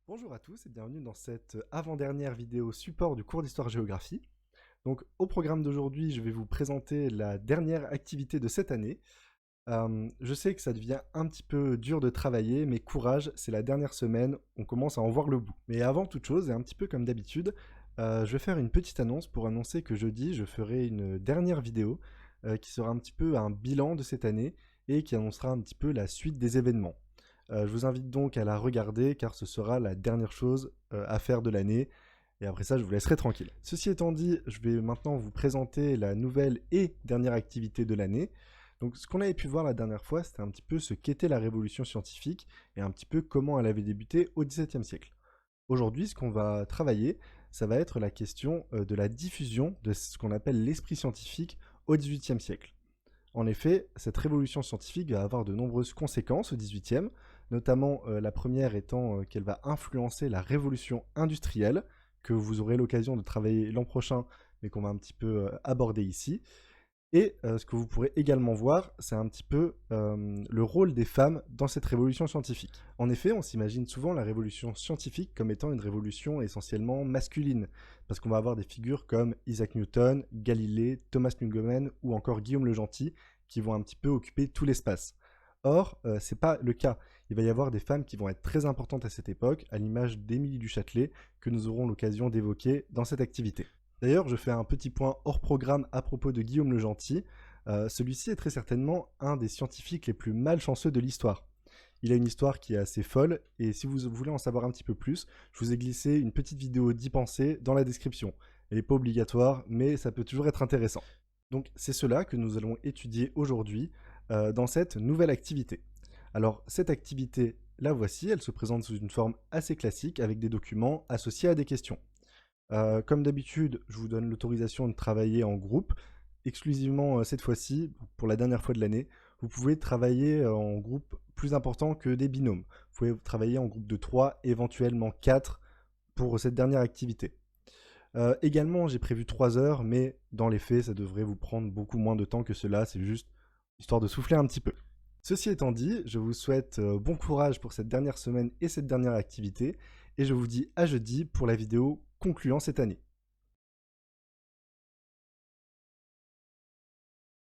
Bonjour à tous et bienvenue dans cette avant-dernière vidéo support du cours d'histoire-géographie. Donc au programme d'aujourd'hui, je vais vous présenter la dernière activité de cette année. Je sais que ça devient un petit peu dur de travailler, mais courage, c'est la dernière semaine, on commence à en voir le bout. Mais avant toute chose, et un petit peu comme d'habitude, je vais faire une petite annonce pour annoncer que jeudi, je ferai une dernière vidéo qui sera un petit peu un bilan de cette année et qui annoncera un petit peu la suite des événements. Je vous invite donc à la regarder car ce sera la dernière chose à faire de l'année. Et après ça, je vous laisserai tranquille. Ceci étant dit, je vais maintenant vous présenter la nouvelle et dernière activité de l'année. Donc ce qu'on avait pu voir la dernière fois, c'était un petit peu ce qu'était la révolution scientifique et un petit peu comment elle avait débuté au XVIIe siècle. Aujourd'hui, ce qu'on va travailler, ça va être la question de la diffusion de ce qu'on appelle l'esprit scientifique au XVIIIe siècle. En effet, cette révolution scientifique va avoir de nombreuses conséquences au XVIIIe, notamment la première étant qu'elle va influencer la révolution industrielle, que vous aurez l'occasion de travailler l'an prochain, mais qu'on va un petit peu aborder ici. Et ce que vous pourrez également voir, c'est un petit peu le rôle des femmes dans cette révolution scientifique. En effet, on s'imagine souvent la révolution scientifique comme étant une révolution essentiellement masculine, parce qu'on va avoir des figures comme Isaac Newton, Galilée, Thomas Newcomen ou encore Guillaume le Gentil, qui vont un petit peu occuper tout l'espace. Or, c'est pas le cas. Il va y avoir des femmes qui vont être très importantes à cette époque, à l'image d'Émilie du Châtelet, que nous aurons l'occasion d'évoquer dans cette activité. D'ailleurs, je fais un petit point hors programme à propos de Guillaume le Gentil. Celui-ci est très certainement un des scientifiques les plus malchanceux de l'histoire. Il a une histoire qui est assez folle, et si vous voulez en savoir un petit peu plus, je vous ai glissé une petite vidéo d'y penser dans la description. Elle n'est pas obligatoire, mais ça peut toujours être intéressant. Donc c'est cela que nous allons étudier aujourd'hui dans cette nouvelle activité. Alors cette activité, la voici, elle se présente sous une forme assez classique avec des documents associés à des questions. Comme d'habitude, je vous donne l'autorisation de travailler en groupe. Exclusivement cette fois-ci, pour la dernière fois de l'année, vous pouvez travailler en groupe plus important que des binômes. Vous pouvez travailler en groupe de 3, éventuellement 4 pour cette dernière activité. Également, j'ai prévu 3 heures, mais dans les faits, ça devrait vous prendre beaucoup moins de temps que cela. C'est juste histoire de souffler un petit peu. Ceci étant dit, je vous souhaite bon courage pour cette dernière semaine et cette dernière activité, et je vous dis à jeudi pour la vidéo concluant cette année.